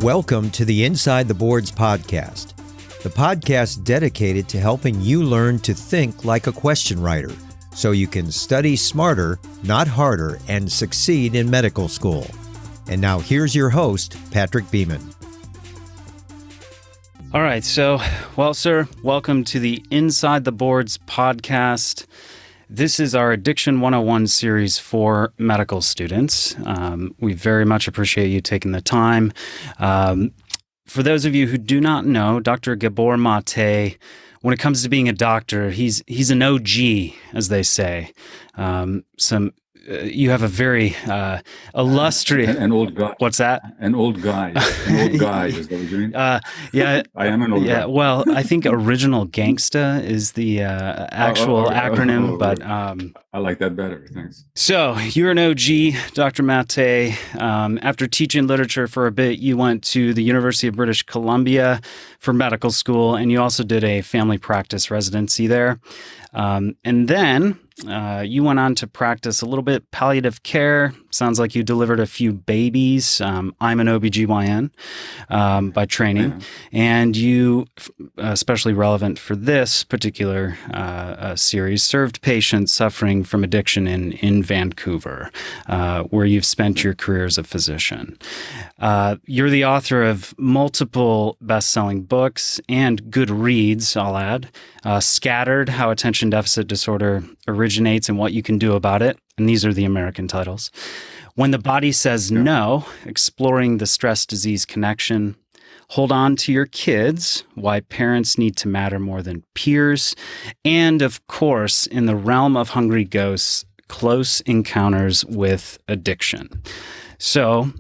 Welcome to the Inside the Boards podcast, the podcast dedicated to helping you learn to think like a question writer so you can study smarter, not harder, and succeed in medical school. And now here's your host, Patrick Beeman. All right, sir, welcome to the Inside the Boards podcast. This is our Addiction 101 series for medical students. We very much appreciate you taking the time. For those of you who do not know, Dr. Gabor Mate, when it comes to being a doctor, he's an OG, as they say. You have a very illustrious... An old guy. What's that? An old guy. An old guy, is that what you mean? Yeah. I am an old guy. Well, I think Original Gangsta is the actual acronym, but... I like that better, thanks. So, you're an OG, Dr. Maté. After teaching literature for a bit, you went to the University of British Columbia for medical school, and you also did a family practice residency there. And then... you went on to practice a little bit palliative care. Sounds like you delivered a few babies. I'm an OBGYN by training. Yeah. And you, especially relevant for this particular series, served patients suffering from addiction in Vancouver, where you've spent your career as a physician. You're the author of multiple best-selling books and good reads, I'll add. Scattered, How Attention Deficit Disorder Originates and What You Can Do About It. And these are the American titles. When the Body Says No, Exploring the Stress Disease Connection. Hold On to Your Kids, Why Parents Need to Matter More Than Peers. And of course, in the realm of Hungry Ghosts, Close Encounters with Addiction. So,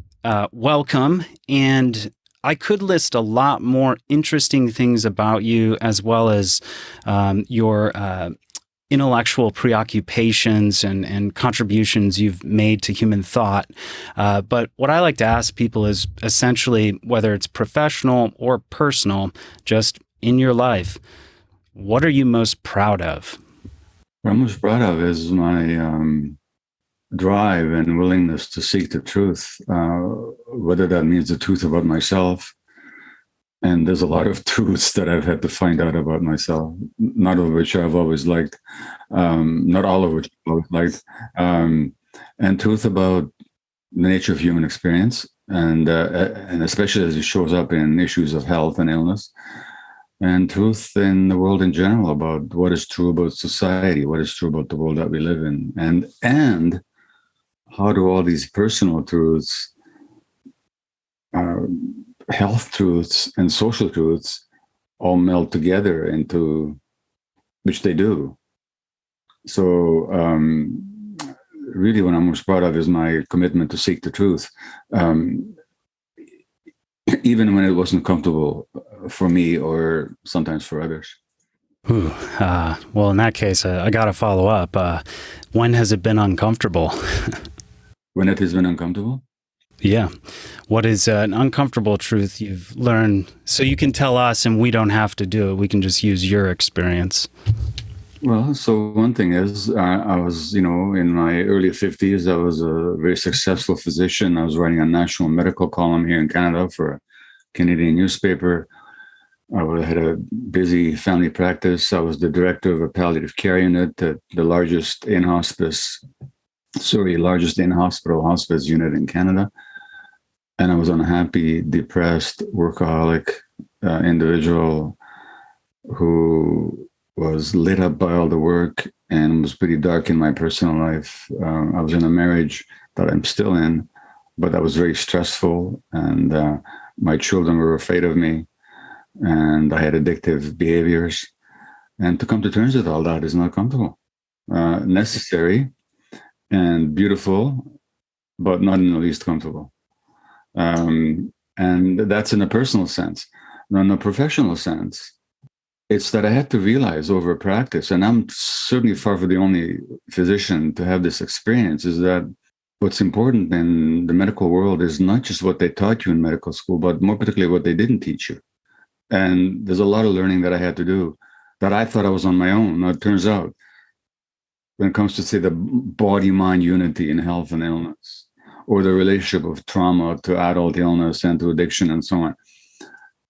welcome. And I could list a lot more interesting things about you, as well as your intellectual preoccupations and contributions you've made to human thought. But what I like to ask people is essentially, whether it's professional or personal, just in your life, what are you most proud of? What I'm most proud of is my drive and willingness to seek the truth, whether that means the truth about myself. And there's a lot of truths that I've had to find out about myself, not all of which I've always liked, and truth about the nature of human experience, and especially as it shows up in issues of health and illness, and truth in the world in general about what is true about society, what is true about the world that we live in, and how do all these personal truths, health truths and social truths all meld together into, which they do. So really what I'm most proud of is my commitment to seek the truth, even when it wasn't comfortable for me or sometimes for others. Well, in that case, I got to follow up. When has it been uncomfortable? When it has been uncomfortable? Yeah. What is an uncomfortable truth you've learned so you can tell us and we don't have to do it? We can just use your experience. Well, so one thing is I was, in my early 50s, I was a very successful physician. I was writing a national medical column here in Canada for a Canadian newspaper. I had a busy family practice. I was the director of a palliative care unit, the largest in-hospital hospice unit in Canada. And I was an unhappy, depressed, workaholic individual who was lit up by all the work and was pretty dark in my personal life. I was in a marriage that I'm still in, but that was very stressful. And my children were afraid of me. And I had addictive behaviors. And to come to terms with all that is not comfortable. Necessary and beautiful, but not in the least comfortable. And that's in a personal sense. Now, in a professional sense, it's that I had to realize over practice, and I'm certainly far from the only physician to have this experience, is that what's important in the medical world is not just what they taught you in medical school, but more particularly what they didn't teach you. And there's a lot of learning that I had to do that I thought I was on my own. Now, it turns out, when it comes to, say, the body-mind unity in health and illness, or the relationship of trauma to adult illness and to addiction and so on.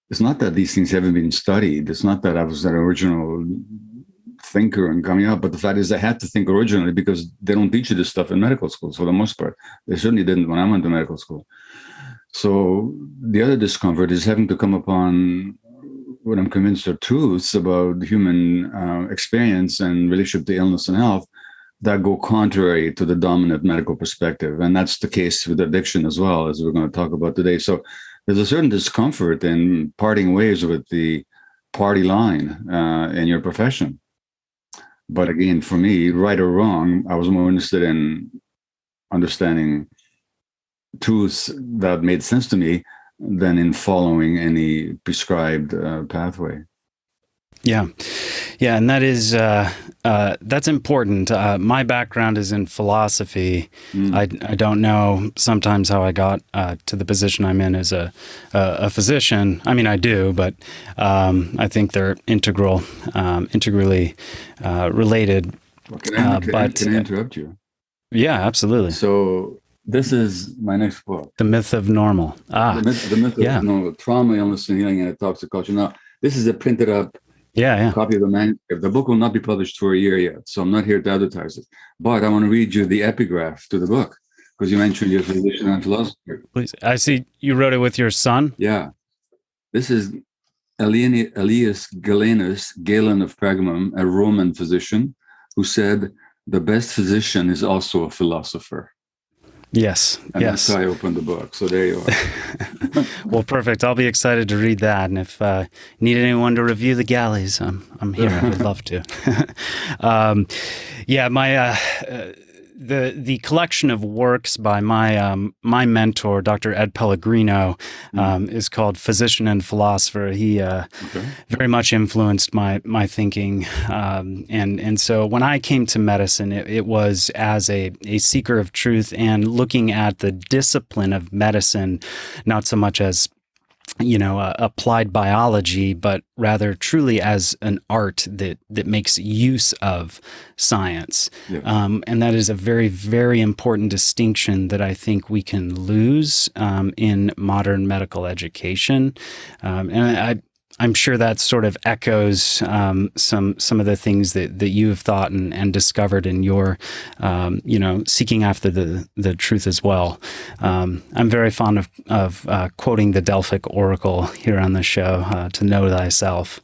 It's not that these things haven't been studied. It's not that I was an original thinker and coming up, but the fact is I had to think originally because they don't teach you this stuff in medical schools for the most part. They certainly didn't when I went to medical school. So the other discomfort is having to come upon what I'm convinced are truths about human experience and relationship to illness and health that go contrary to the dominant medical perspective. And that's the case with addiction as well, as we're going to talk about today. So there's a certain discomfort in parting ways with the party line in your profession. But again, for me, right or wrong, I was more interested in understanding truths that made sense to me than in following any prescribed pathway. Yeah, and that is that's important. My background is in philosophy. I don't know sometimes how I got to the position I'm in as a physician. I mean, I do, but I think they're integrally related. Well, can I interrupt you? Yeah, absolutely. So this is my next book, The Myth of Normal. The myth of normal, trauma, illness, and healing, and toxic culture. Now, this is a printed up copy of the manuscript. The book will not be published for a year yet, so I'm not here to advertise it. But I want to read you the epigraph to the book, because you mentioned you're a physician and philosopher. Please. I see you wrote it with your son. Yeah. This is Elias Galen of Pergamum, a Roman physician, who said, "The best physician is also a philosopher." Yes. And that's how I opened the book. So there you are. Well, perfect. I'll be excited to read that. And if you need anyone to review the galleys, I'm here. I would love to. The collection of works by my mentor, Dr. Ed Pellegrino, is called Physician and Philosopher. He very much influenced my thinking, and so when I came to medicine, it was as a seeker of truth and looking at the discipline of medicine, not so much as applied biology, but rather truly as an art that makes use of science. Yeah. And that is a very, very important distinction that I think we can lose in modern medical education. And I'm sure that sort of echoes some of the things that you have thought and discovered in your, seeking after the truth as well. I'm very fond of quoting the Delphic Oracle here on the show, to know thyself,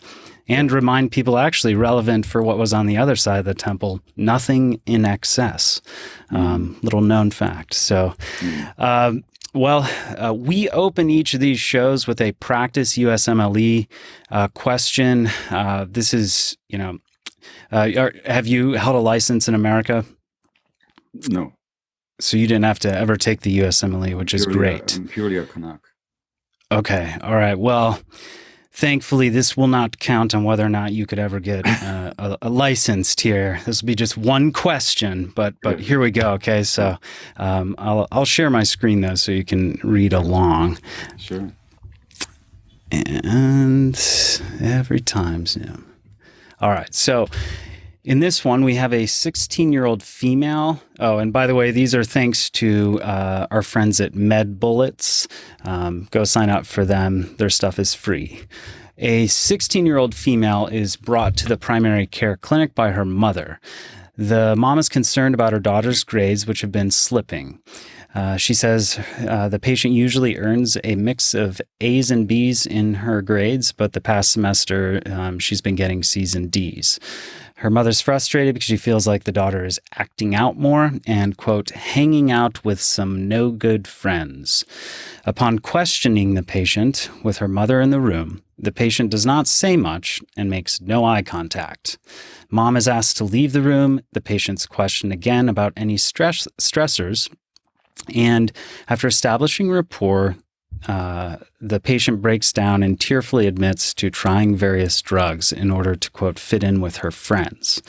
and remind people actually relevant for what was on the other side of the temple, nothing in excess. Little known fact. So, we open each of these shows with a practice USMLE question. This is, have you held a license in America? No. So you didn't have to ever take the USMLE, which is great. I'm purely a Canuck. Okay. All right. Well, thankfully, this will not count on whether or not you could ever get a licensed here. This will be just one question, but here we go. Okay, so I'll share my screen though, so you can read along. Sure. And every time's new. All right, so in this one, we have a 16-year-old female. Oh, and by the way, these are thanks to our friends at Med Bullets. Go sign up for them. Their stuff is free. A 16-year-old female is brought to the primary care clinic by her mother. The mom is concerned about her daughter's grades, which have been slipping. She says the patient usually earns a mix of A's and B's in her grades, but the past semester she's been getting C's and D's. Her mother's frustrated because she feels like the daughter is acting out more and, quote, hanging out with some no-good friends. Upon questioning the patient with her mother in the room, the patient does not say much and makes no eye contact. Mom is asked to leave the room. The patient's questioned again about any stressors. And after establishing rapport, the patient breaks down and tearfully admits to trying various drugs in order to, quote, fit in with her friends.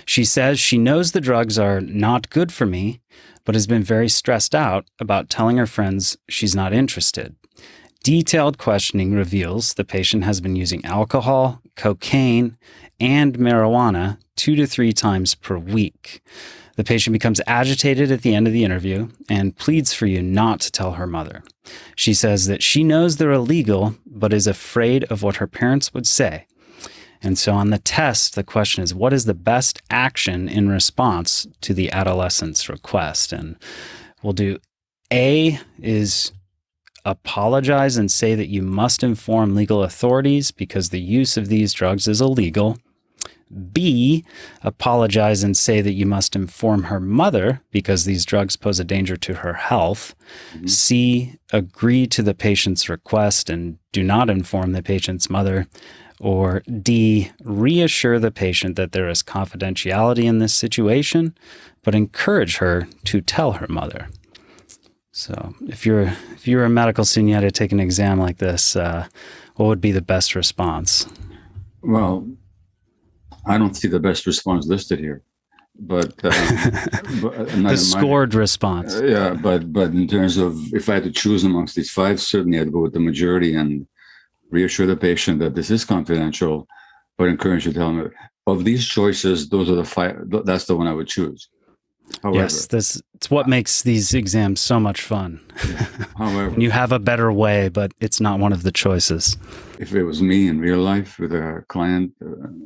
She says she knows the drugs are not good for me, but has been very stressed out about telling her friends she's not interested. Detailed questioning reveals the patient has been using alcohol, cocaine, and marijuana 2 to 3 times per week. The patient becomes agitated at the end of the interview and pleads for you not to tell her mother. She says that she knows they're illegal, but is afraid of what her parents would say. And so on the test, the question is, what is the best action in response to the adolescent's request? And we'll do A is apologize and say that you must inform legal authorities because the use of these drugs is illegal. B, apologize and say that you must inform her mother because these drugs pose a danger to her health. C, agree to the patient's request and do not inform the patient's mother. Or D, reassure the patient that there is confidentiality in this situation, but encourage her to tell her mother. So if you're a medical student, you had to take an exam like this, what would be the best response? Well, I don't see the best response listed here, but the scored response. Yeah, but in terms of if I had to choose amongst these 5, certainly I'd go with the majority and reassure the patient that this is confidential, but encourage you to tell them. Of these choices, those are the 5. That's the one I would choose. However, yes, it's what makes these exams so much fun. However, you have a better way, but it's not one of the choices. If it was me in real life with a client,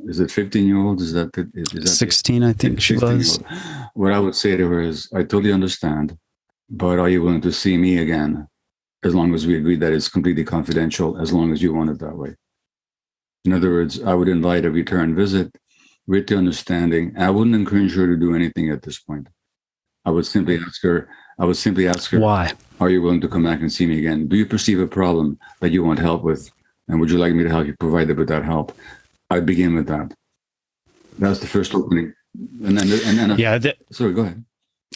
is it 15-year-old? Is that 16? I think she was. What I would say to her is, I totally understand, but are you willing to see me again? As long as we agree that it's completely confidential, as long as you want it that way. In other words, I would invite a return visit with the understanding. I wouldn't encourage her to do anything at this point. I would simply ask her, why? Are you willing to come back and see me again? Do you perceive a problem that you want help with? And would you like me to help you provide it with that help? I'd begin with that. That's the first opening. And then sorry, go ahead.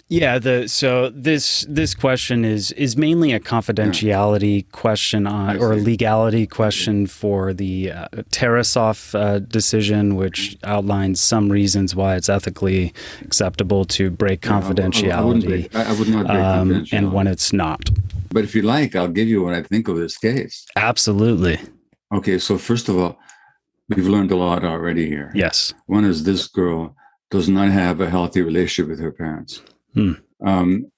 Yeah, so this question is mainly a confidentiality question or legality question for the Tarasov decision, which outlines some reasons why it's ethically acceptable to break confidentiality. I would not break confidentiality. And when it's not. But if you like, I'll give you what I think of this case. Absolutely. Okay, so first of all, we've learned a lot already here. Yes. One is this girl does not have a healthy relationship with her parents.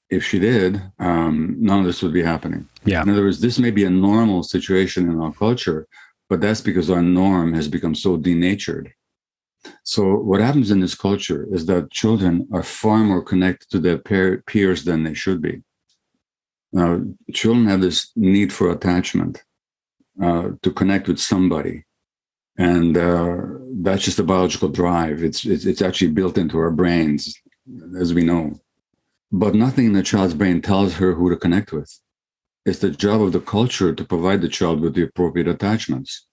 If she did, none of this would be happening. Yeah. In other words, this may be a normal situation in our culture, but that's because our norm has become so denatured. So what happens in this culture is that children are far more connected to their peers than they should be. Now, children have this need for attachment, to connect with somebody. And that's just a biological drive. It's actually built into our brains, as we know. But nothing in the child's brain tells her who to connect with. It's the job of the culture to provide the child with the appropriate attachments.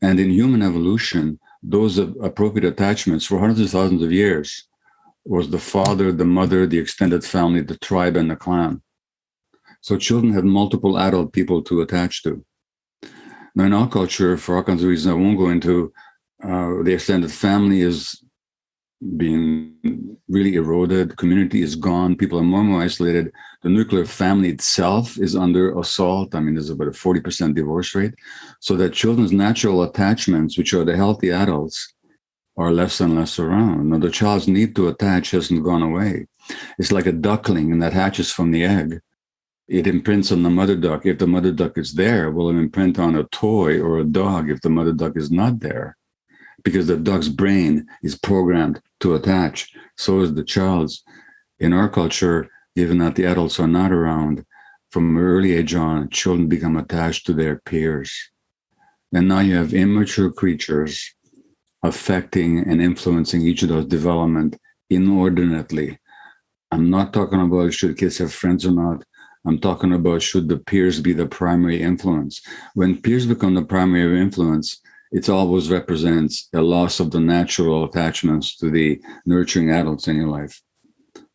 And in human evolution, those appropriate attachments for hundreds of thousands of years was the father, the mother, the extended family, the tribe, and the clan. So children had multiple adult people to attach to. Now, in our culture, for all kinds of reasons I won't go into, the extended family is being really eroded. Community is gone. People are more and more isolated. The nuclear family itself is under assault. I mean, there's about a 40% divorce rate. So that children's natural attachments, which are the healthy adults, are less and less around. Now, the child's need to attach hasn't gone away. It's like a duckling that hatches from the egg. It imprints on the mother duck. If the mother duck is there, will it imprint on a toy or a dog if the mother duck is not there? Because the duck's brain is programmed to attach. So is the child's. In our culture, given that the adults are not around, from an early age on, children become attached to their peers. And now you have immature creatures affecting and influencing each of those development inordinately. I'm not talking about should kids have friends or not. I'm talking about should the peers be the primary influence. When peers become the primary influence, it always represents a loss of the natural attachments to the nurturing adults in your life.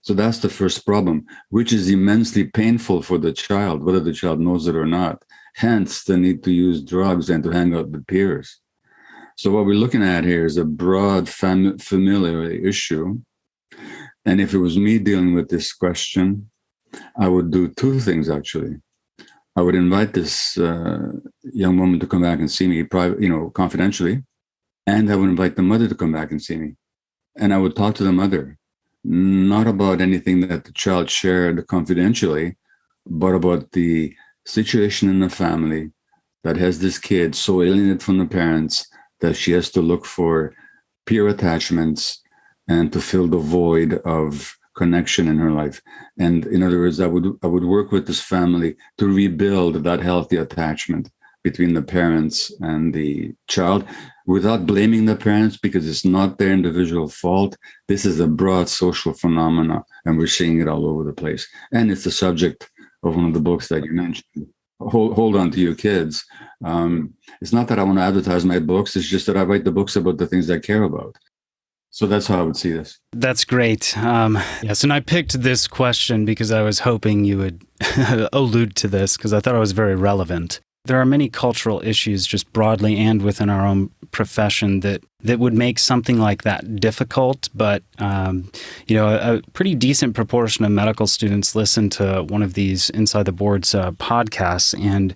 So that's the first problem, which is immensely painful for the child, whether the child knows it or not. Hence, the need to use drugs and to hang out with peers. So what we're looking at here is a broad familiarity issue. And if it was me dealing with this question, I would do 2 things, actually. I would invite this young woman to come back and see me confidentially. And I would invite the mother to come back and see me. And I would talk to the mother, not about anything that the child shared confidentially, but about the situation in the family that has this kid so alienated from the parents that she has to look for peer attachments and to fill the void of connection in her life. And in other words, I would work with this family to rebuild that healthy attachment between the parents and the child without blaming the parents, because it's not their individual fault. This is a broad social phenomena, and we're seeing it all over the place. And it's the subject of one of the books that you mentioned, Hold On to Your Kids. It's not that I want to advertise my books. It's just that I write the books about the things I care about. So that's how I would see this. That's great. Yes, and I picked this question because I was hoping you would allude to this, because I thought it was very relevant. There are many cultural issues just broadly and within our own profession that would make something like that difficult. But, a pretty decent proportion of medical students listen to one of these Inside the Boards podcasts. And,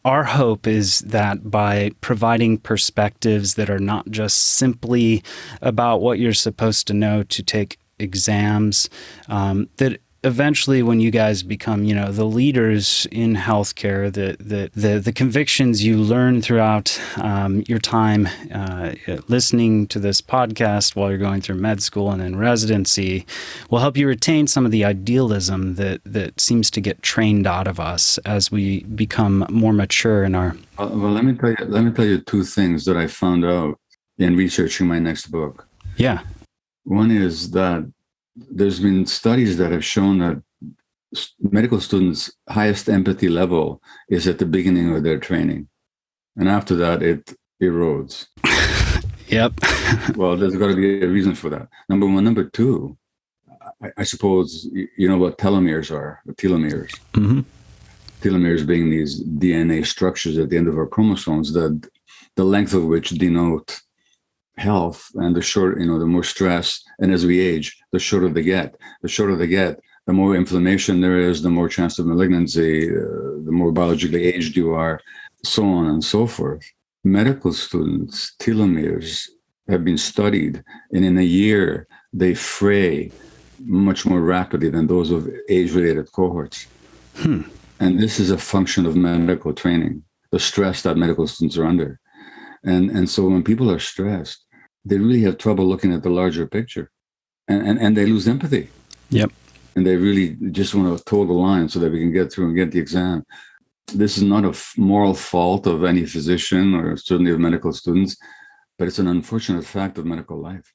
our hope is that by providing perspectives that are not just simply about what you're supposed to know to take exams, that eventually, when you guys become, the leaders in healthcare, the convictions you learn throughout your time listening to this podcast while you're going through med school and in residency will help you retain some of the idealism that seems to get trained out of us as we become more mature in our. Well, let me tell you two things that I found out in researching my next book. Yeah. One is that there's been studies that have shown that medical students' highest empathy level is at the beginning of their training. And after that, it erodes. Yep. Well, there's got to be a reason for that. Number one. Number two, I suppose you know what telomeres are, the telomeres. Mm-hmm. Telomeres being these DNA structures at the end of our chromosomes, the length of which denote health, and the more stress, and as we age, the shorter they get. The more inflammation there is, the more chance of malignancy, the more biologically aged you are, so on and so forth. Medical students' telomeres have been studied, and in a year, they fray much more rapidly than those of age-related cohorts. And this is a function of medical training, the stress that medical students are under. And so when people are stressed, they really have trouble looking at the larger picture, and they lose empathy. Yep. And they really just want to toe the line so that we can get through and get the exam. This is not a moral fault of any physician or certainly of medical students, but it's an unfortunate fact of medical life.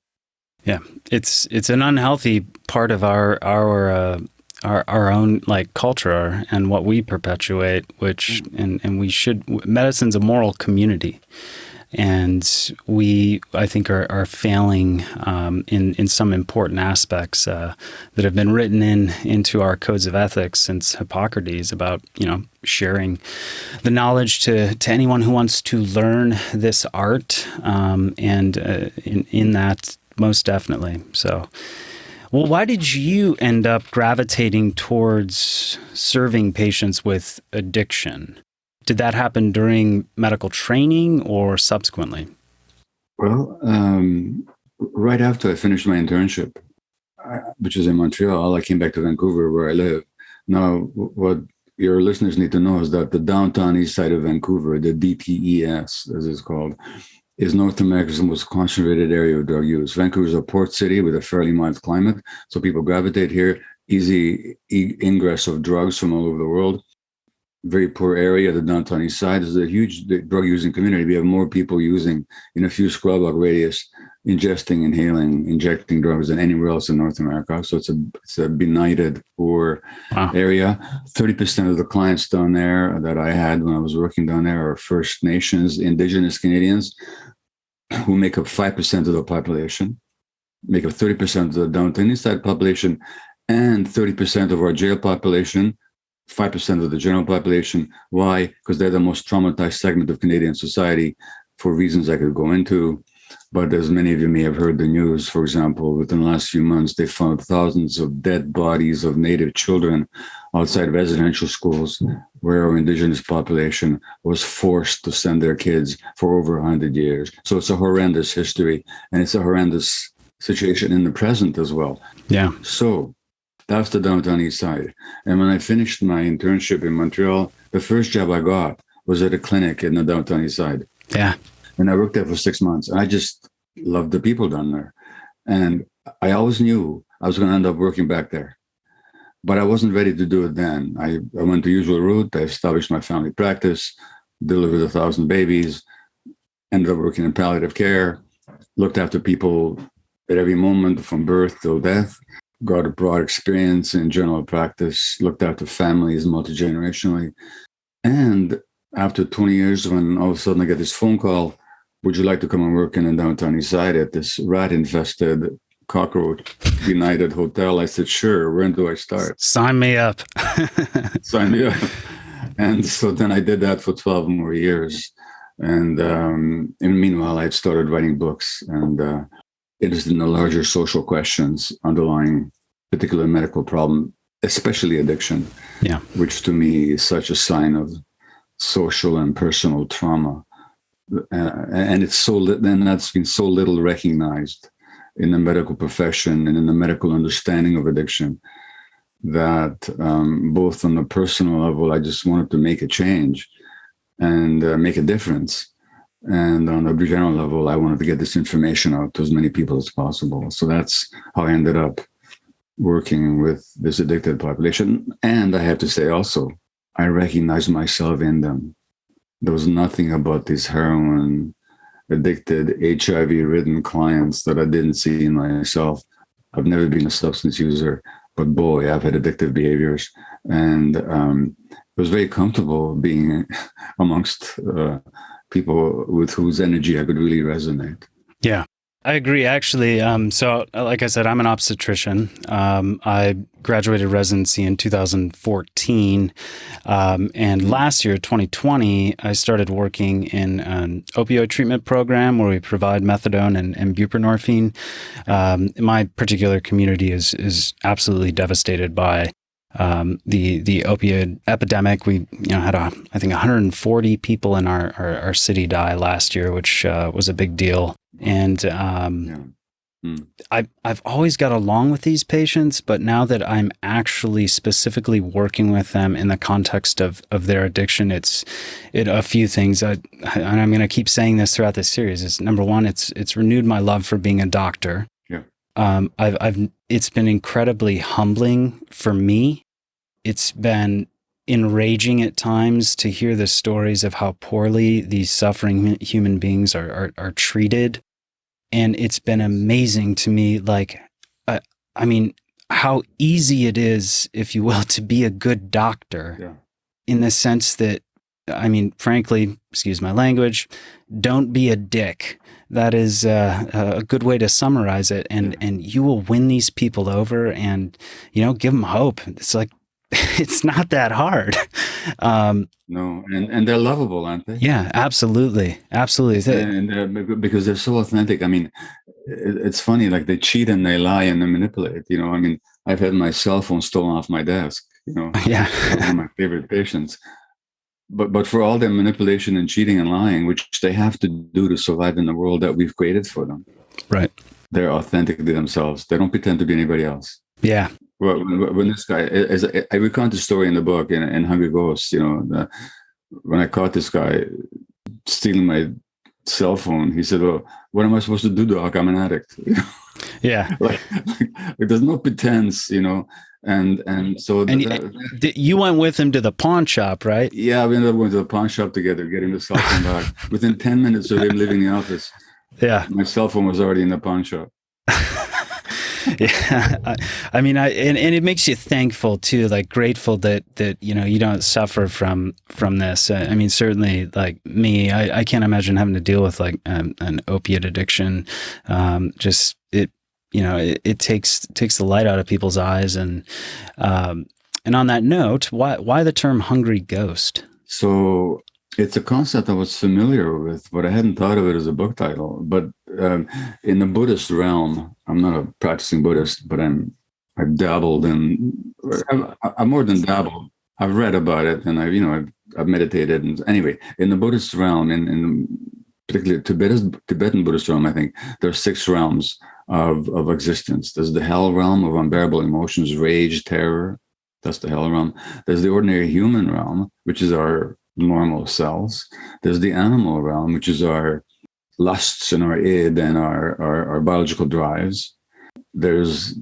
Yeah, it's an unhealthy part of our own culture and what we perpetuate, which and we should. Medicine's a moral community. And we, I think, are failing in some important aspects that have been written into our codes of ethics since Hippocrates about, sharing the knowledge to anyone who wants to learn this art, and in that, most definitely. So, well, why did you end up gravitating towards serving patients with addiction? Did that happen during medical training or subsequently? Well, right after I finished my internship, which is in Montreal, I came back to Vancouver where I live. Now, what your listeners need to know is that the downtown east side of Vancouver, the DTES, as it's called, is North America's most concentrated area of drug use. Vancouver is a port city with a fairly mild climate, so people gravitate here, easy ingress of drugs from all over the world. Very poor area, the downtown east side is a huge drug using community. We have more people using in a few square block radius, ingesting, inhaling, injecting drugs than anywhere else in North America. So it's a benighted poor area. 30% of the clients down there that I had when I was working down there are First Nations, Indigenous Canadians, who make up 5% of the population, make up 30% of the downtown east side population, and 30% of our jail population. 5% of the general population. Why? Because they're the most traumatized segment of Canadian society for reasons I could go into. But as many of you may have heard the news, for example, within the last few months, they found thousands of dead bodies of Native children outside residential schools where our indigenous population was forced to send their kids for over 100 years. So it's a horrendous history, and it's a horrendous situation in the present as well. Yeah. So that's the downtown east side. And when I finished my internship in Montreal, the first job I got was at a clinic in the downtown east side. Yeah. And I worked there for 6 months. And I just loved the people down there. And I always knew I was going to end up working back there. But I wasn't ready to do it then. I went the usual route. I established my family practice, delivered 1,000 babies, ended up working in palliative care, looked after people at every moment from birth till death, got a broad experience in general practice, looked after families multi-generationally. And after 20 years, when all of a sudden I get this phone call, would you like to come and work in the downtown east side at this rat-infested, cockroach United hotel? I said, sure. When do I start? Sign me up. Sign me up. And so then I did that for 12 more years. And meanwhile, I had started writing books and interested in the larger social questions underlying particular medical problem, especially addiction, which to me is such a sign of social and personal trauma. And it's and that's been so little recognized in the medical profession and in the medical understanding of addiction that both on the personal level, I just wanted to make a change and make a difference. And on a general level, I wanted to get this information out to as many people as possible. So that's how I ended up working with this addicted population. And I have to say also, I recognized myself in them. There was nothing about these heroin addicted, HIV-ridden clients that I didn't see in myself. I've never been a substance user, but boy, I've had addictive behaviors. And it was very comfortable being amongst people with whose energy I could really resonate. Yeah, I agree, actually. So like I said, I'm an obstetrician. I graduated residency in 2014. And last year, 2020, I started working in an opioid treatment program where we provide methadone and buprenorphine. My particular community is absolutely devastated by the opioid epidemic. We had I think 140 people in our city die last year, which was a big deal. And I've always got along with these patients, but now that I'm actually specifically working with them in the context of their addiction, it's a few things. And I'm going to keep saying this throughout this series. Is number one, it's renewed my love for being a doctor. It's been incredibly humbling for me. It's been enraging at times to hear the stories of how poorly these suffering human beings are treated. And it's been amazing to me, how easy it is, if you will, to be a good doctor in the sense that, frankly, excuse my language, don't be a dick. That is a good way to summarize it. And you will win these people over and, give them hope. It's like, it's not that hard. No, and they're lovable, aren't they? Yeah, absolutely. Absolutely. And because they're so authentic. It's funny, like they cheat and they lie and they manipulate. I've had my cell phone stolen off my desk, Yeah. One of my favorite patients. But for all their manipulation and cheating and lying, which they have to do to survive in the world that we've created for them. Right. They're authentically themselves. They don't pretend to be anybody else. Yeah. Well, when this guy, I recount the story in the book in Hungry Ghosts, when I caught this guy stealing my cell phone, he said, "Well, what am I supposed to do, Doc? I'm an addict." Yeah. like there's no pretense, and so. You went with him to the pawn shop, right? Yeah, we ended up going to the pawn shop together, getting the cell phone back. Within 10 minutes of him leaving the office, my cell phone was already in the pawn shop. Yeah, and it makes you thankful too, like grateful that you don't suffer from this. Certainly, like me, I can't imagine having to deal with like an opiate addiction. It takes the light out of people's eyes. And on that note, why the term hungry ghost? So it's a concept I was familiar with, but I hadn't thought of it as a book title. But in the Buddhist realm, I'm not a practicing Buddhist, but I've dabbled in. I'm more than dabbled. I've read about it, and I've meditated. And anyway, in the Buddhist realm, in particularly Tibetan Buddhist realm, I think there are 6 realms of existence. There's the hell realm of unbearable emotions, rage, terror. That's the hell realm. There's the ordinary human realm, which is our normal selves. There's the animal realm, which is our lusts and our id and our biological drives. There's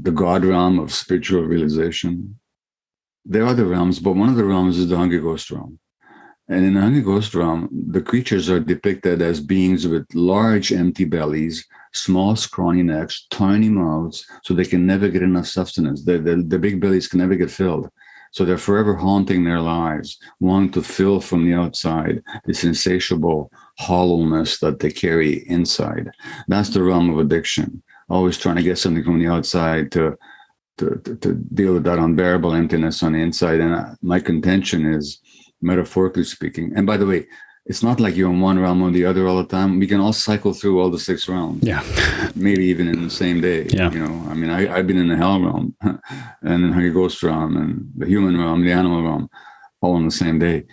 the God realm of spiritual realization. There are other realms, but one of the realms is the hungry ghost realm. And in the hungry ghost realm, the creatures are depicted as beings with large empty bellies, small scrawny necks, tiny mouths, so they can never get enough sustenance. The big bellies can never get filled. So they're forever haunting their lives, wanting to fill from the outside this insatiable hollowness that they carry inside. That's the realm of addiction. Always trying to get something from the outside to deal with that unbearable emptiness on the inside. And my contention is, metaphorically speaking, and by the way, it's not like you're in one realm or the other all the time. We can all cycle through all the 6 realms. Yeah. Maybe even in the same day. Yeah. I mean, I've been in the hell realm and in the ghost realm and the human realm, the animal realm, all on the same day.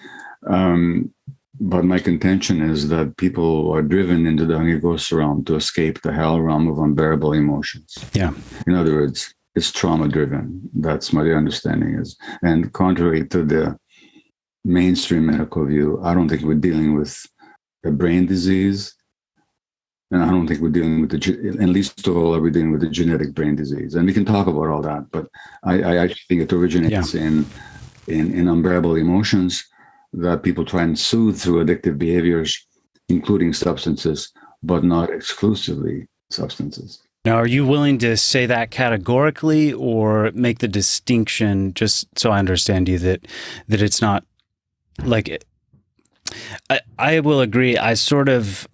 But my contention is that people are driven into the hungry ghost realm to escape the hell realm of unbearable emotions. Yeah. In other words, it's trauma driven. That's my understanding is. And contrary to the mainstream medical view, I don't think we're dealing with a brain disease. And I don't think we're dealing with at least of all, are we dealing with a genetic brain disease? And we can talk about all that, but I actually think it originates in unbearable emotions that people try and soothe through addictive behaviors, including substances, but not exclusively substances. Now, are you willing to say that categorically or make the distinction, just so I understand you, that it's not like, I will agree. I sort of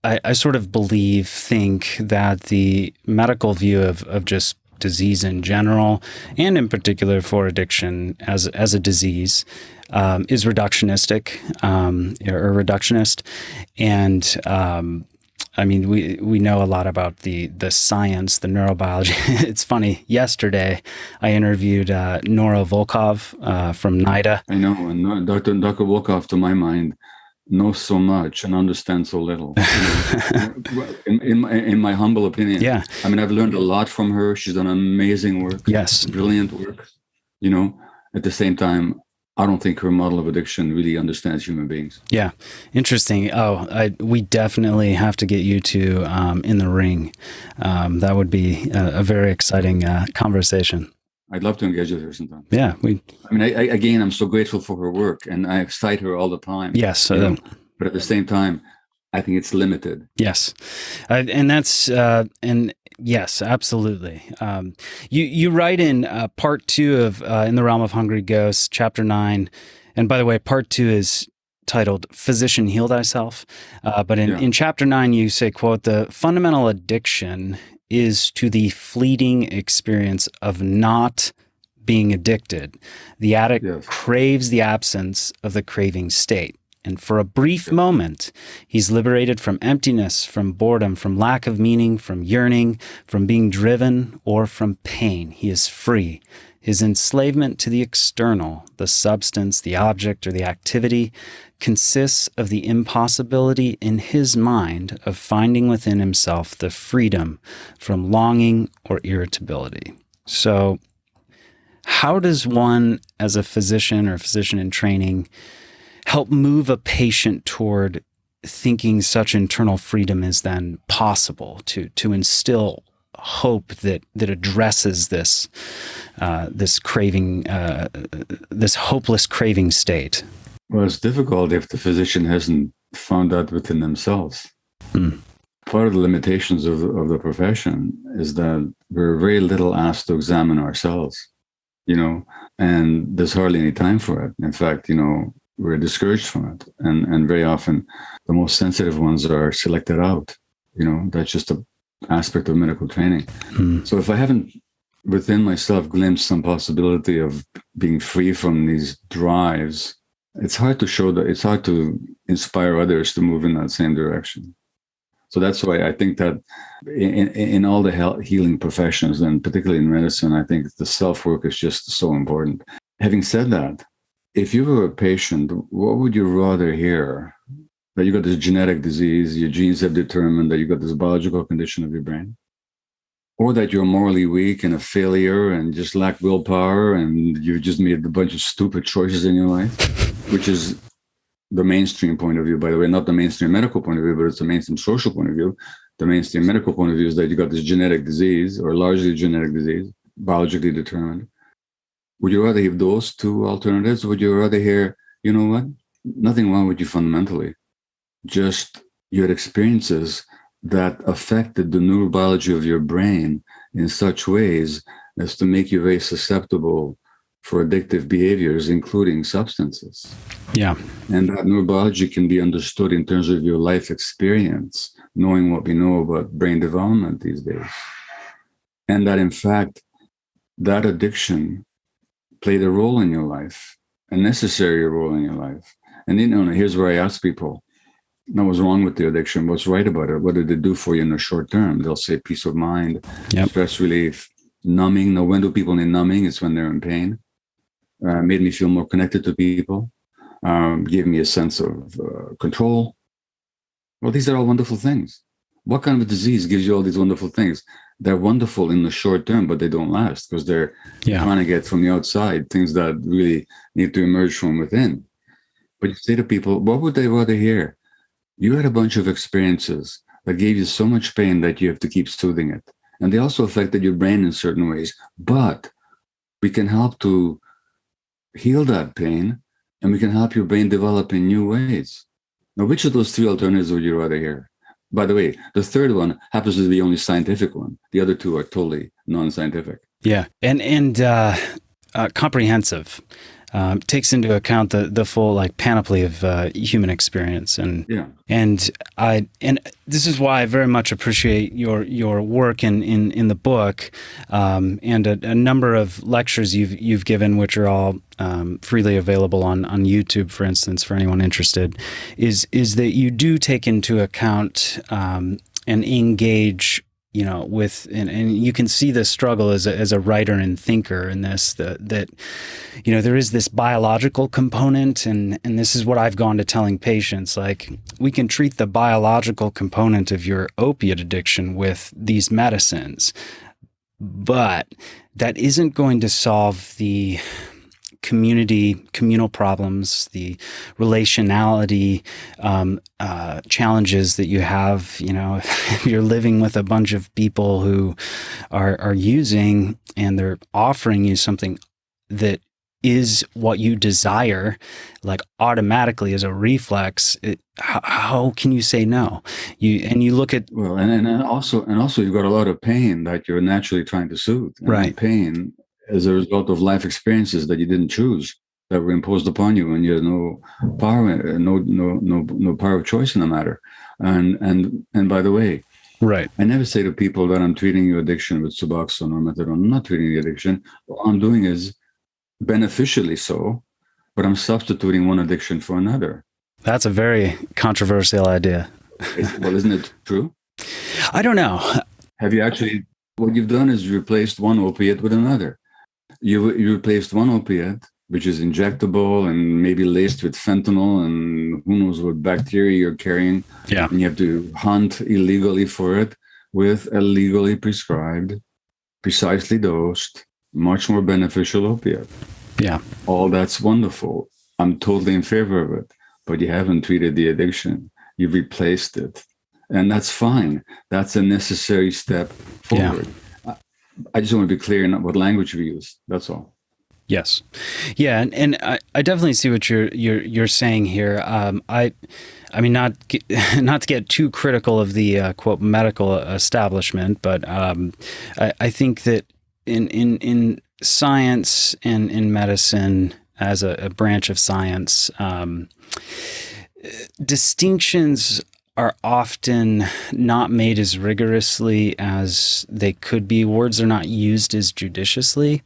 think that the medical view of just disease in general, and in particular for addiction as a disease, is reductionistic, or reductionist. And I mean, we know a lot about the science, the neurobiology. It's funny. Yesterday, I interviewed Nora Volkov from NIDA. I know, and Dr. Volkov, to my mind, knows so much and understands so little. in my humble opinion. Yeah. I mean, I've learned a lot from her. She's done amazing work. Yes. Brilliant work. At the same time, I don't think her model of addiction really understands human beings. Yeah. Interesting. We definitely have to get you two in the ring. That would be a very exciting conversation. I'd love to engage with her sometime. Yeah. I'm so grateful for her work, and I cite her all the time. Yes. But at the same time, I think it's limited. Yes. And that's, and yes, absolutely. You write in part 2 of In the Realm of Hungry Ghosts, chapter 9. And by the way, part 2 is titled Physician Heal Thyself. But in chapter 9, you say, quote, "The fundamental addiction is to the fleeting experience of not being addicted. The addict craves the absence of the craving state. And for a brief moment, he's liberated from emptiness, from boredom, from lack of meaning, from yearning, from being driven, or from pain. He is free. His enslavement to the external, the substance, the object, or the activity, consists of the impossibility in his mind of finding within himself the freedom from longing or irritability." So how does one, as a physician or physician in training, help move a patient toward thinking such internal freedom is then possible, to instill hope that addresses this craving, this hopeless craving state? Well, it's difficult if the physician hasn't found that within themselves. Part of the limitations of the profession is that we're very little asked to examine ourselves, and there's hardly any time for it. In fact, we're discouraged from it. And very often the most sensitive ones are selected out. That's just an aspect of medical training. So if I haven't within myself glimpsed some possibility of being free from these drives, it's hard to inspire others to move in that same direction. So that's why I think that in all the healing professions, and particularly in medicine, I think the self-work is just so important. Having said that, if you were a patient, what would you rather hear? That you got this genetic disease, your genes have determined that you got this biological condition of your brain? Or that you're morally weak and a failure and just lack willpower and you just made a bunch of stupid choices in your life, which is the mainstream point of view, by the way, not the mainstream medical point of view, but it's the mainstream social point of view. The mainstream medical point of view is that you got this genetic disease or largely genetic disease, biologically determined. Would you rather have those two alternatives? Or would you rather hear, you know what? Nothing wrong with you fundamentally. Just you had experiences that affected the neurobiology of your brain in such ways as to make you very susceptible for addictive behaviors, including substances. Yeah. And that neurobiology can be understood in terms of your life experience, knowing what we know about brain development these days. And that, in fact, that addiction played a role in your life, a necessary role in your life. And here's where I ask people, now, what's wrong with the addiction? What's right about it? What did it do for you in the short term? They'll say peace of mind, stress relief, numbing. Now, when do people need numbing? It's when they're in pain. Made me feel more connected to people, gave me a sense of control. Well, these are all wonderful things. What kind of a disease gives you all these wonderful things? They're wonderful in the short term, but they don't last because they're trying to get from the outside things that really need to emerge from within. But you say to people, what would they rather hear? You had a bunch of experiences that gave you so much pain that you have to keep soothing it. And they also affected your brain in certain ways. But we can help to heal that pain, and we can help your brain develop in new ways. Now, which of those three alternatives would you rather hear? By the way, the third one happens to be the only scientific one. The other two are totally non-scientific. Yeah, and comprehensive. Takes into account the full like panoply of human experience, and this is why I very much appreciate your work in the book, and a number of lectures you've given, which are all freely available on YouTube, for instance, for anyone interested, is that you do take into account and engage, with, and you can see the struggle as a writer and thinker in this, that there is this biological component, and this is what I've gone to telling patients, like, we can treat the biological component of your opiate addiction with these medicines, but that isn't going to solve the communal problems, the relationality challenges that you have. If you're living with a bunch of people who are using, and they're offering you something that is what you desire, like automatically as a reflex, how can you say no? You look at and also you've got a lot of pain that you're naturally trying to soothe, and right? Pain as a result of life experiences that you didn't choose, that were imposed upon you, and you had no power, no power of choice in the matter. And by the way, right, I never say to people that I'm treating your addiction with Suboxone or methadone. I'm not treating the addiction. What I'm doing is beneficially so, but I'm substituting one addiction for another. That's a very controversial idea. Well, isn't it true? I don't know. Have you actually? What you've done is replaced one opiate with another. You replaced one opiate, which is injectable and maybe laced with fentanyl and who knows what bacteria you're carrying. Yeah. And you have to hunt illegally for it, with a legally prescribed, precisely dosed, much more beneficial opiate. Yeah. All that's wonderful. I'm totally in favor of it. But you haven't treated the addiction. You've replaced it. And that's fine. That's a necessary step forward. Yeah. I just want to be clear in what language we use. That's all. Yes. Yeah. And I definitely see what you're saying here. I mean, not to get too critical of the quote medical establishment, but I think that in science and in medicine as a branch of science, distinctions are often not made as rigorously as they could be. Words are not used as judiciously.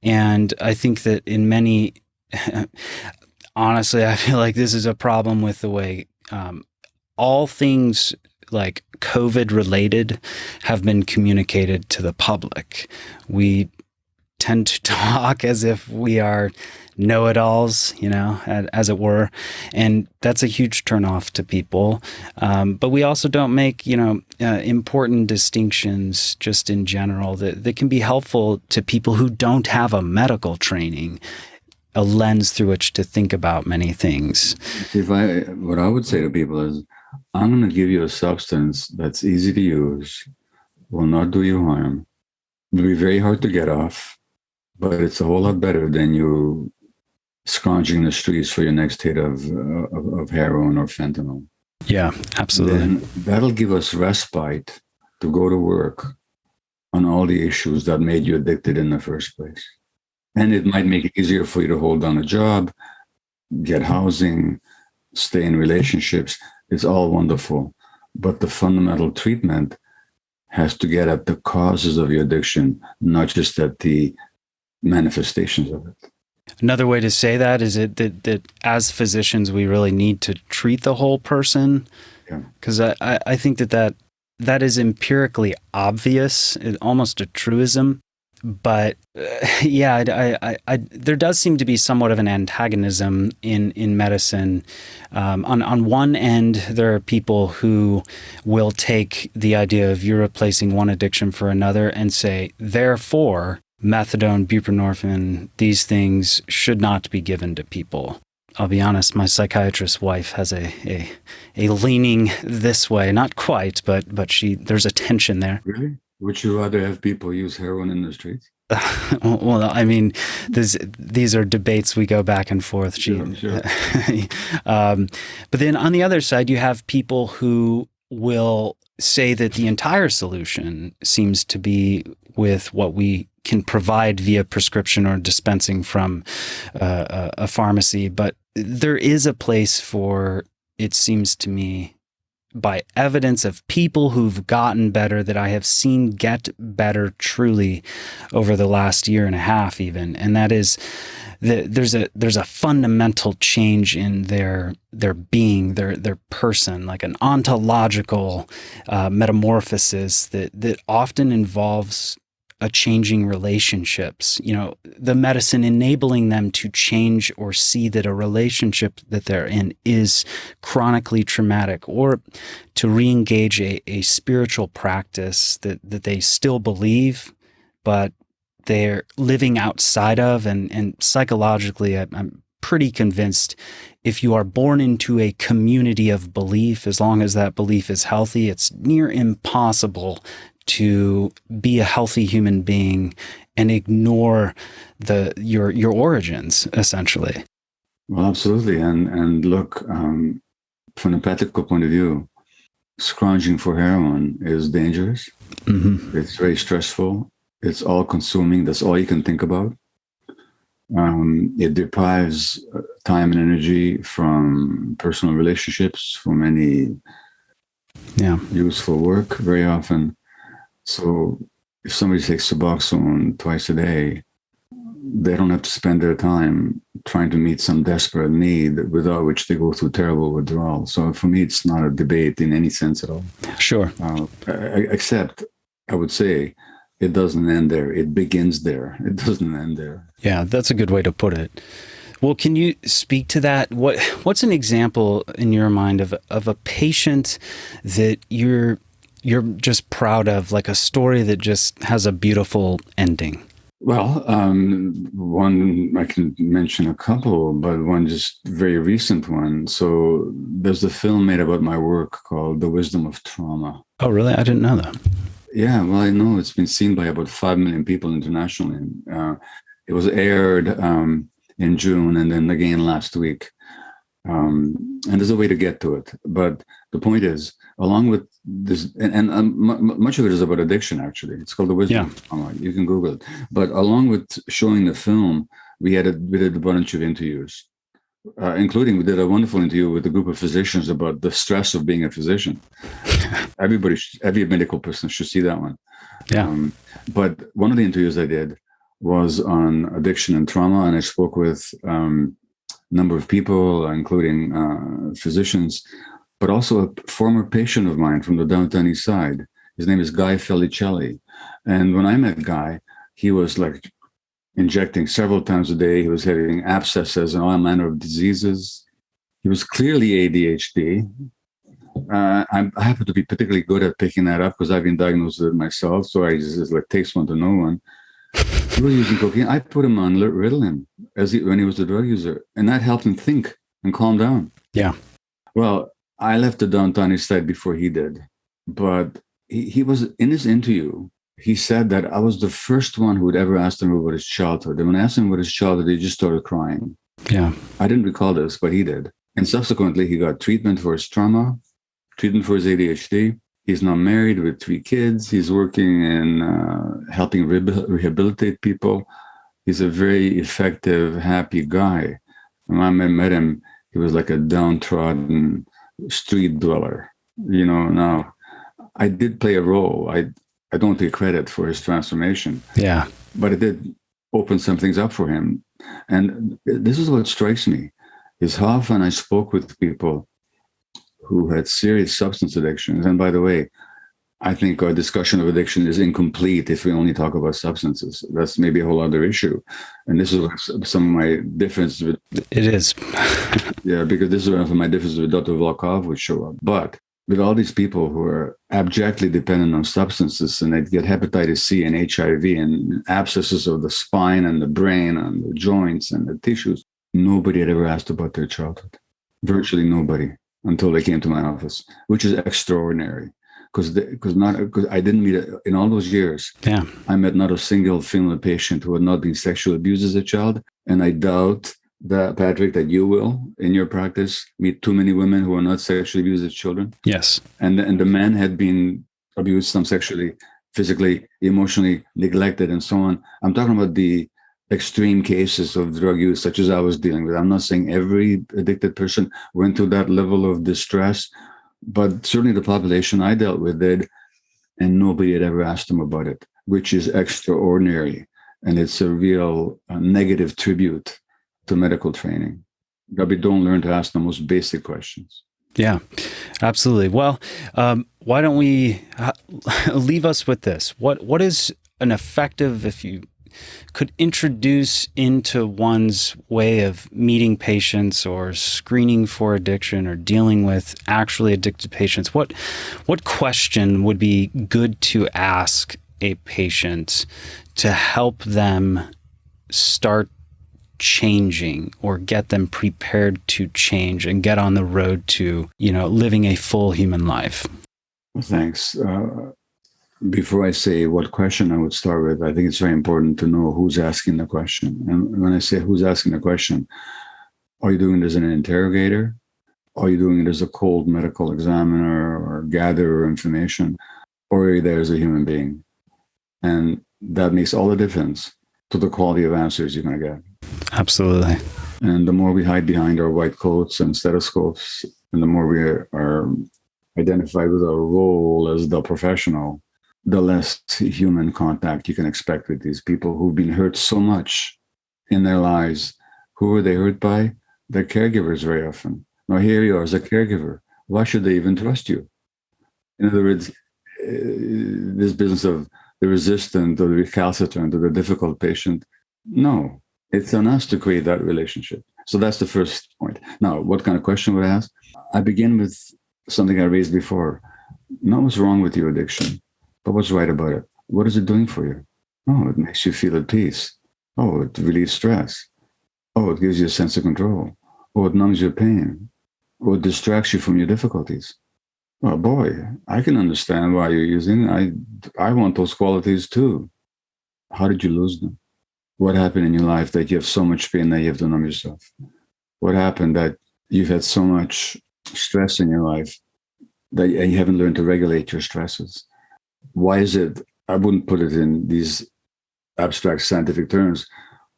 And I think that in many, honestly, I feel like this is a problem with the way all things like COVID related have been communicated to the public. We tend to talk as if we are know-it-alls, as it were. And that's a huge turnoff to people. But we also don't make, important distinctions just in general that can be helpful to people who don't have a medical training, a lens through which to think about many things. What I would say to people is, I'm going to give you a substance that's easy to use, will not do you harm, will be very hard to get off, but it's a whole lot better than you scrounging the streets for your next hit of heroin or fentanyl. Yeah, absolutely. Then that'll give us respite to go to work on all the issues that made you addicted in the first place. And it might make it easier for you to hold down a job, get housing, stay in relationships. It's all wonderful. But the fundamental treatment has to get at the causes of your addiction, not just at the manifestations of it. Another way to say that is that as physicians, we really need to treat the whole person. Because I think that is empirically obvious, almost a truism. But there does seem to be somewhat of an antagonism in medicine. On one end, there are people who will take the idea of you're replacing one addiction for another and say, therefore, methadone, buprenorphine, these things should not be given to people. I'll be honest, my psychiatrist wife has a leaning this way. Not quite, but there's a tension there. Really? Would you rather have people use heroin in the streets? Well, I mean, these are debates we go back and forth. Sure. But then on the other side, you have people who will say that the entire solution seems to be with what we can provide via prescription or dispensing from a pharmacy. But there is a place for, it seems to me, by evidence of people who've gotten better, that I have seen get better truly over the last year and a half even. And that is that there's a fundamental change in their being, their person, like an ontological metamorphosis that often involves a changing relationships, the medicine enabling them to change or see that a relationship that they're in is chronically traumatic, or to re-engage a spiritual practice that they still believe, but they're living outside of. And psychologically, I'm pretty convinced if you are born into a community of belief, as long as that belief is healthy, it's near impossible to be a healthy human being and ignore your origins, essentially. Well, absolutely. And look, from a practical point of view, scrounging for heroin is dangerous. Mm-hmm. It's very stressful. It's all consuming. That's all you can think about. It deprives time and energy from personal relationships, from any useful work very often. So if somebody takes Suboxone twice a day, they don't have to spend their time trying to meet some desperate need without which they go through terrible withdrawal. So for me, it's not a debate in any sense at all. Sure. Except I would say it doesn't end there. It begins there. It doesn't end there. Yeah, that's a good way to put it. Well, can you speak to that? What's an example in your mind of a patient that you're just proud of, like a story that just has a beautiful ending? Well, one, I can mention a couple, but one just very recent one. So there's a film made about my work called The Wisdom of Trauma. Oh, really? I didn't know that. Yeah, well, I know it's been seen by about 5 million people internationally. It was aired in June and then again last week. And there's a way to get to it. But the point is, along with this, and much of it is about addiction, actually. It's called The Wisdom of Trauma. You can Google it. But along with showing the film, we did a bunch of interviews, including we did a wonderful interview with a group of physicians about the stress of being a physician. Every medical person should see that one. Yeah. But one of the interviews I did was on addiction and trauma, and I spoke with number of people, including physicians, but also a former patient of mine from the Downtown East Side. His name is Guy Felicelli. And when I met Guy, he was like injecting several times a day. He was having abscesses and all manner of diseases. He was clearly ADHD. I happen to be particularly good at picking that up because I've been diagnosed with it myself. So I just like takes one to know one. He was using cocaine. I put him on Ritalin when he was a drug user, and that helped him think and calm down. Yeah. Well, I left the downtown east side before he did, but he was in his interview. He said that I was the first one who would ever ask him about his childhood. And when I asked him about his childhood, he just started crying. Yeah. I didn't recall this, but he did. And subsequently, he got treatment for his trauma, treatment for his ADHD. He's now married with 3 kids. He's working in helping rehabilitate people. He's a very effective, happy guy. When I met him, he was like a downtrodden street dweller. Now I did play a role. I don't take credit for his transformation. Yeah. But it did open some things up for him. And this is what strikes me, is how often I spoke with people who had serious substance addictions. And by the way, I think our discussion of addiction is incomplete if we only talk about substances. That's maybe a whole other issue. And this is some of my differences with... It is. Yeah, because this is where my differences with Dr. Volkov would show up. But with all these people who are abjectly dependent on substances and they get hepatitis C and HIV and abscesses of the spine and the brain and the joints and the tissues, nobody had ever asked about their childhood. Virtually nobody, until they came to my office, which is extraordinary. Because I didn't meet in all those years. Yeah, I met not a single female patient who had not been sexually abused as a child, and I doubt that, Patrick, that you will in your practice meet too many women who are not sexually abused as children. Yes, and the men had been abused, some sexually, physically, emotionally neglected, and so on. I'm talking about the extreme cases of drug use, such as I was dealing with. I'm not saying every addicted person went to that level of distress. But certainly the population I dealt with did, and nobody had ever asked them about it, which is extraordinary. And it's a real negative tribute to medical training, that we don't learn to ask the most basic questions. Yeah, absolutely. Well, why don't we leave us with this? What is an effective, if you could introduce into one's way of meeting patients or screening for addiction or dealing with actually addicted patients, what question would be good to ask a patient to help them start changing or get them prepared to change and get on the road to, living a full human life? Thanks. Before I say what question I would start with, I think it's very important to know who's asking the question. And when I say who's asking the question, are you doing it as an interrogator? Are you doing it as a cold medical examiner or gatherer of information? Or are you there as a human being? And that makes all the difference to the quality of answers you're going to get. Absolutely. And the more we hide behind our white coats and stethoscopes, and the more we are identified with our role as the professional, the less human contact you can expect with these people who've been hurt so much in their lives. Who are they hurt by? Their caregivers very often. Now, here you are as a caregiver. Why should they even trust you? In other words, this business of the resistant or the recalcitrant or the difficult patient, no, it's on us to create that relationship. So that's the first point. Now, what kind of question would I ask? I begin with something I raised before. Not what's wrong with your addiction, but what's right about it? What is it doing for you? Oh, it makes you feel at peace. Oh, it relieves stress. Oh, it gives you a sense of control. Oh, it numbs your pain. Oh, it distracts you from your difficulties. Well, boy, I can understand why you're using it. I want those qualities too. How did you lose them? What happened in your life that you have so much pain that you have to numb yourself? What happened that you've had so much stress in your life that you haven't learned to regulate your stresses? Why is it, I wouldn't put it in these abstract scientific terms,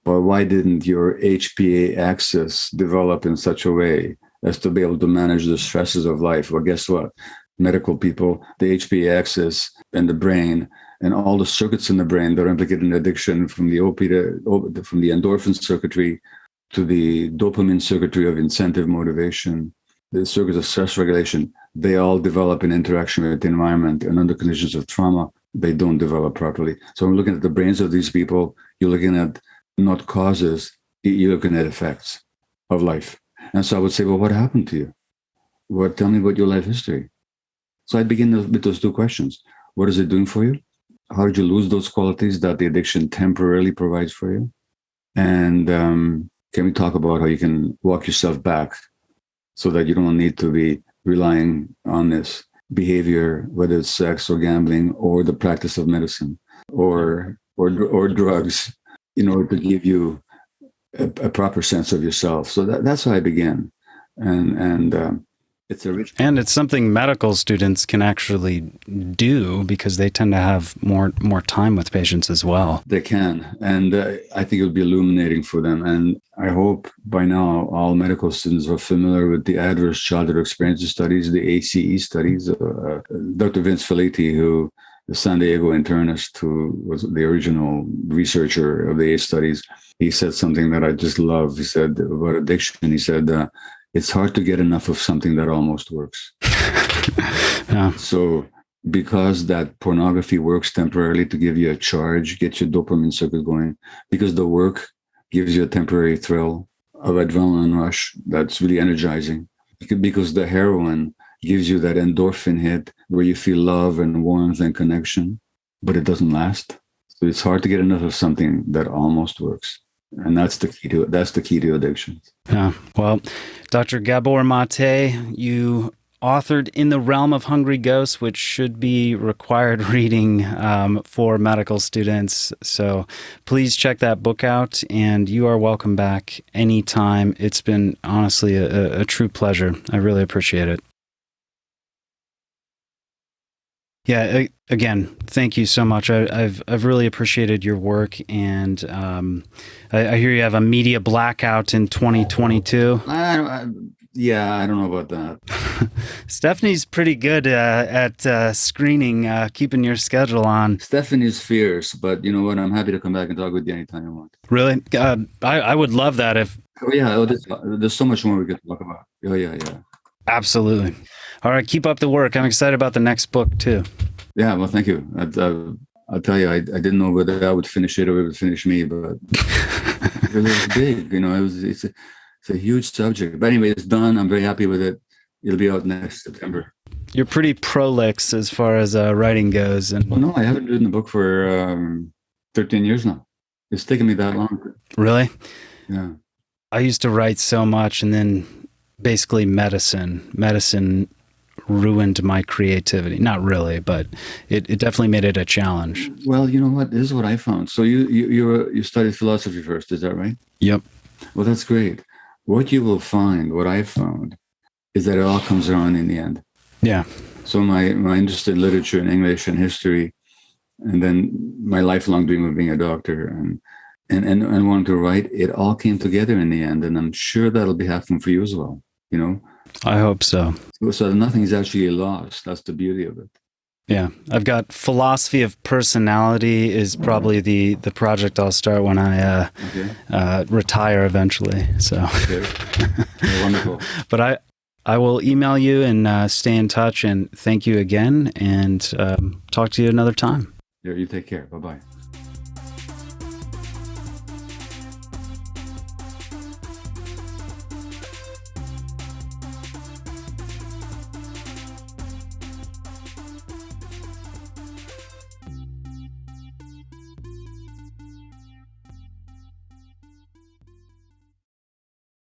but why didn't your HPA axis develop in such a way as to be able to manage the stresses of life? Well, guess what? Medical people, the HPA axis and the brain and all the circuits in the brain that are implicated in addiction, from the from the endorphin circuitry to the dopamine circuitry of incentive motivation, the circuits of stress regulation, they all develop in interaction with the environment, and under conditions of trauma, they don't develop properly. So I'm looking at the brains of these people. You're looking at not causes. You're looking at effects of life. And so I would say, well, what happened to you? Well, tell me about your life history. So I begin with those two questions. What is it doing for you? How did you lose those qualities that the addiction temporarily provides for you? And can we talk about how you can walk yourself back so that you don't need to be relying on this behavior, whether it's sex or gambling or the practice of medicine or drugs, in order to give you a proper sense of yourself. So that's how I began. And it's a rich... And it's something medical students can actually do because they tend to have more time with patients as well. They can. And I think it'll be illuminating for them. And I hope by now all medical students are familiar with the Adverse Childhood Experiences Studies, the ACE studies. Dr. Vince Felitti, who the San Diego internist, who was the original researcher of the ACE studies, he said something that I just love. He said about addiction, he said, it's hard to get enough of something that almost works. Yeah. So because that pornography works temporarily to give you a charge, get your dopamine circuit going, because the work gives you a temporary thrill of adrenaline rush that's really energizing, because the heroin gives you that endorphin hit where you feel love and warmth and connection, but it doesn't last. So it's hard to get enough of something that almost works. And that's the key to it. That's the key to addiction. Yeah. Well, Dr. Gabor Mate, you authored In the Realm of Hungry Ghosts, which should be required reading for medical students. So please check that book out, and you are welcome back anytime. It's been honestly a true pleasure. I really appreciate it. Yeah, again, thank you so much. I've really appreciated your work, and I hear you have a media blackout in 2022. I don't know about that. Stephanie's pretty good at screening, keeping your schedule on. Stephanie's fierce, but you know what? I'm happy to come back and talk with you anytime you want. Really? I would love that if... Oh, yeah. There's so much more we could talk about. Oh, yeah. Absolutely. All right, keep up the work. I'm excited about the next book, too. Yeah, well, thank you. I'll tell you, I didn't know whether I would finish it or it would finish me, but it was big. You know, it's a huge subject. But anyway, it's done. I'm very happy with it. It'll be out next September. You're pretty prolix as far as writing goes. And well, no, I haven't written a book for 13 years now. It's taken me that long. Really? Yeah. I used to write so much, and then basically medicine ruined my creativity. Not really, but it definitely made it a challenge. Well, you know what? This is what I found. So you studied philosophy first, is that right? Yep. Well, that's great. What you will find, what I found, is that it all comes around in the end. Yeah. So my interest in literature and English and history, and then my lifelong dream of being a doctor and wanting to write, it all came together in the end. And I'm sure that'll be happening for you as well, you know? I hope so. So nothing's actually lost. That's the beauty of it. Yeah. I've got philosophy of personality is probably the project I'll start when I retire eventually. So Okay. Wonderful. But I will email you and stay in touch, and thank you again, and talk to you another time. Yeah, you take care. Bye-bye.